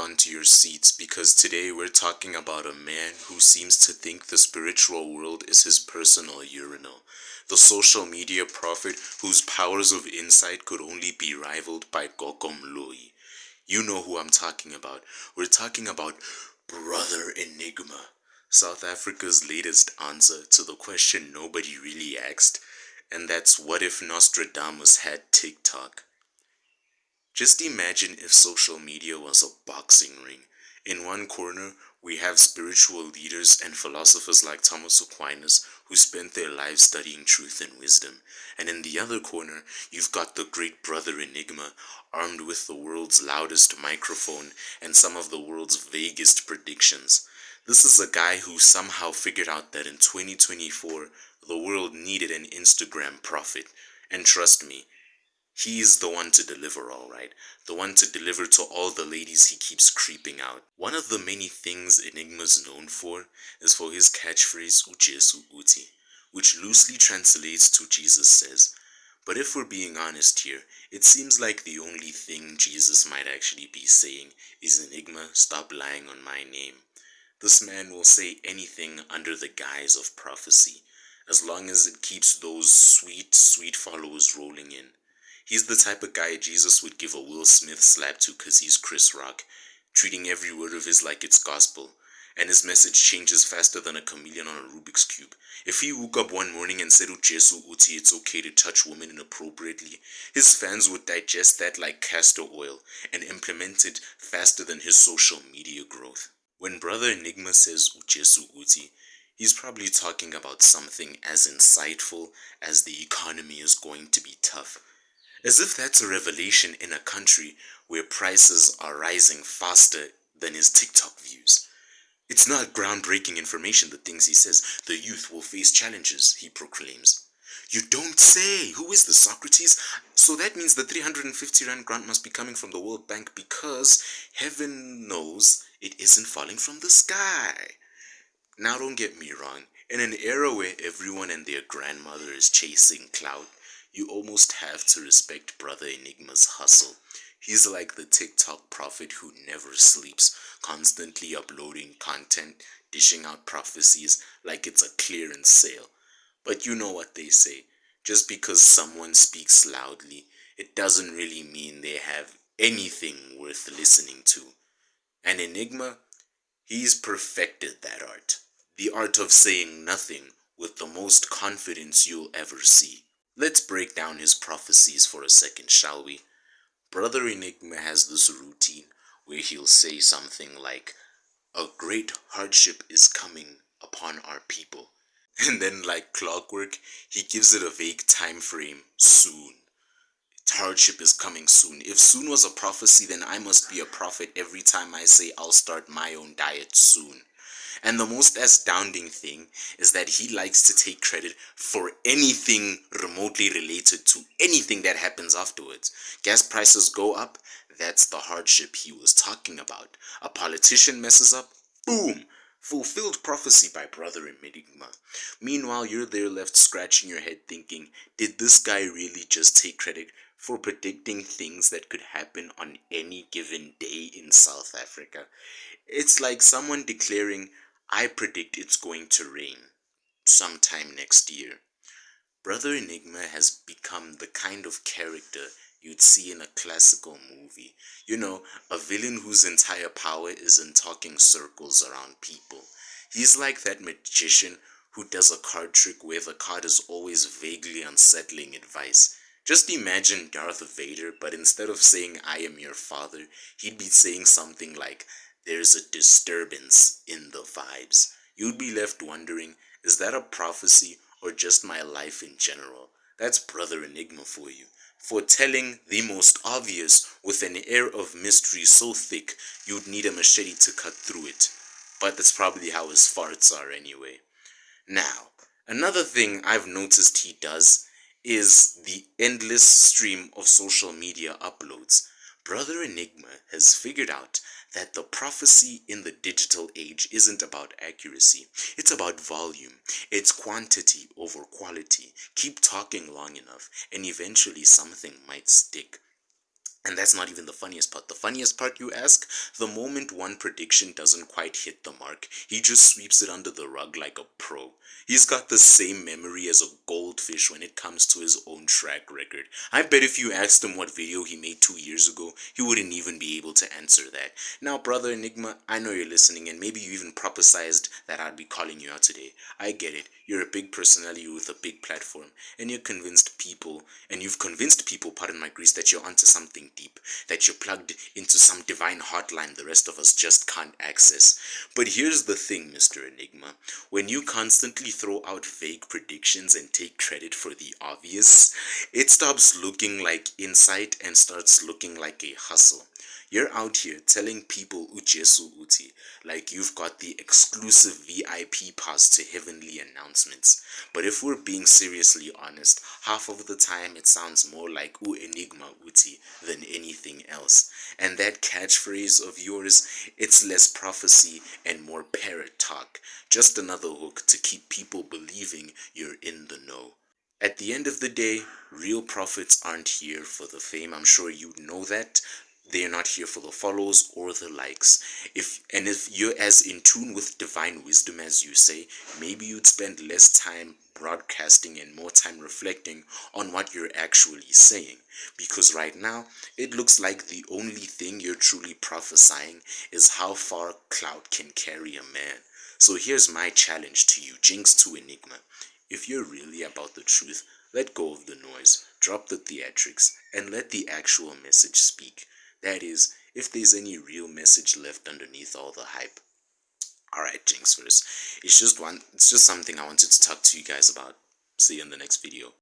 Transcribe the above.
on to your seats because today we're talking about a man who seems to think the spiritual world is his personal urinal. The social media prophet whose powers of insight could only be rivaled by Gokomloi. You know who I'm talking about. We're talking about Brother Enigma, South Africa's latest answer to the question nobody really asked, and that's what if Nostradamus had TikTok? Just imagine if social media was a boxing ring. In one corner, we have spiritual leaders and philosophers like Thomas Aquinas who spent their lives studying truth and wisdom. And in the other corner, you've got the great brother Enigma, armed with the world's loudest microphone and some of the world's vaguest predictions. This is a guy who somehow figured out that in 2024, the world needed an Instagram prophet. And trust me, he's the one to deliver, all right. The one to deliver to all the ladies he keeps creeping out. One of the many things Enigma's known for is for his catchphrase Ujesu Uti, which loosely translates to Jesus says. But if we're being honest here, it seems like the only thing Jesus might actually be saying is Enigma, stop lying on my name. This man will say anything under the guise of prophecy, as long as it keeps those sweet, sweet followers rolling in. He's the type of guy Jesus would give a Will Smith slap to cause he's Chris Rock, treating every word of his like it's gospel, and his message changes faster than a chameleon on a Rubik's Cube. If he woke up one morning and said Ujesu Uti it's okay to touch women inappropriately, his fans would digest that like castor oil and implement it faster than his social media growth. When Brother Enigma says Ujesu Uti, he's probably talking about something as insightful as the economy is going to be tough. As if that's a revelation in a country where prices are rising faster than his TikTok views. It's not groundbreaking information, the things he says. The youth will face challenges, he proclaims. You don't say! Who is this, Socrates? So that means the 350 Rand grant must be coming from the World Bank because heaven knows it isn't falling from the sky. Now don't get me wrong, in an era where everyone and their grandmother is chasing clout, you almost have to respect Brother Enigma's hustle. He's like the TikTok prophet who never sleeps, constantly uploading content, dishing out prophecies like it's a clearance sale. But you know what they say, just because someone speaks loudly, it doesn't really mean they have anything worth listening to. And Enigma, he's perfected that art. The art of saying nothing with the most confidence you'll ever see. Let's break down his prophecies for a second, shall we? Brother Enigma has this routine where he'll say something like, a great hardship is coming upon our people. And then like clockwork, he gives it a vague time frame, soon. Hardship is coming soon. If soon was a prophecy, then I must be a prophet every time I say I'll start my own diet soon. And the most astounding thing is that he likes to take credit for anything remotely related to anything that happens afterwards. Gas prices go up, that's the hardship he was talking about. A politician messes up, boom! Fulfilled prophecy by Brother Enigma. Meanwhile, you're there left scratching your head thinking, did this guy really just take credit for predicting things that could happen on any given day in South Africa? It's like someone declaring, I predict it's going to rain sometime next year. Brother Enigma has become the kind of character you'd see in a classical movie. You know, a villain whose entire power is in talking circles around people. He's like that magician who does a card trick where the card is always vaguely unsettling advice. Just imagine Darth Vader, but instead of saying, I am your father, he'd be saying something like, there's a disturbance in the vibes. You'd be left wondering, is that a prophecy or just my life in general? That's Brother Enigma for you. Foretelling the most obvious with an air of mystery so thick you'd need a machete to cut through it. But that's probably how his farts are anyway. Now, another thing I've noticed he does is the endless stream of social media uploads. Brother Enigma has figured out that the prophecy in the digital age isn't about accuracy. It's about volume. It's quantity over quality. Keep talking long enough, and eventually something might stick. And that's not even the funniest part. The funniest part, you ask? The moment one prediction doesn't quite hit the mark, he just sweeps it under the rug like a pro. He's got the same memory as a goldfish when it comes to his own track record. I bet if you asked him what video he made 2 years ago, he wouldn't even be able to answer that. Now, brother Enigma, I know you're listening, and maybe you even prophesized that I'd be calling you out today. I get it. You're a big personality with a big platform, and you've convinced people, pardon my grease, that you're onto something deep, that you're plugged into some divine hotline the rest of us just can't access. But here's the thing, Mr. Enigma. When you constantly throw out vague predictions and take credit for the obvious, it stops looking like insight and starts looking like a hustle. You're out here telling people Ujesu Uti, like you've got the exclusive VIP pass to heavenly announcements. But if we're being seriously honest, half of the time it sounds more like U Enigma Uti than anything else. And that catchphrase of yours, it's less prophecy and more parrot talk. Just another hook to keep people believing you're in the know. At the end of the day, real prophets aren't here for the fame. I'm sure you know that. They're not here for the follows or the likes. If you're as in tune with divine wisdom as you say, maybe you'd spend less time broadcasting and more time reflecting on what you're actually saying. Because right now, it looks like the only thing you're truly prophesying is how far clout can carry a man. So here's my challenge to you, Jinx to Enigma. If you're really about the truth, let go of the noise, drop the theatrics, and let the actual message speak. That is, if there's any real message left underneath all the hype. Alright, Jinx first. It's just something I wanted to talk to you guys about. See you in the next video.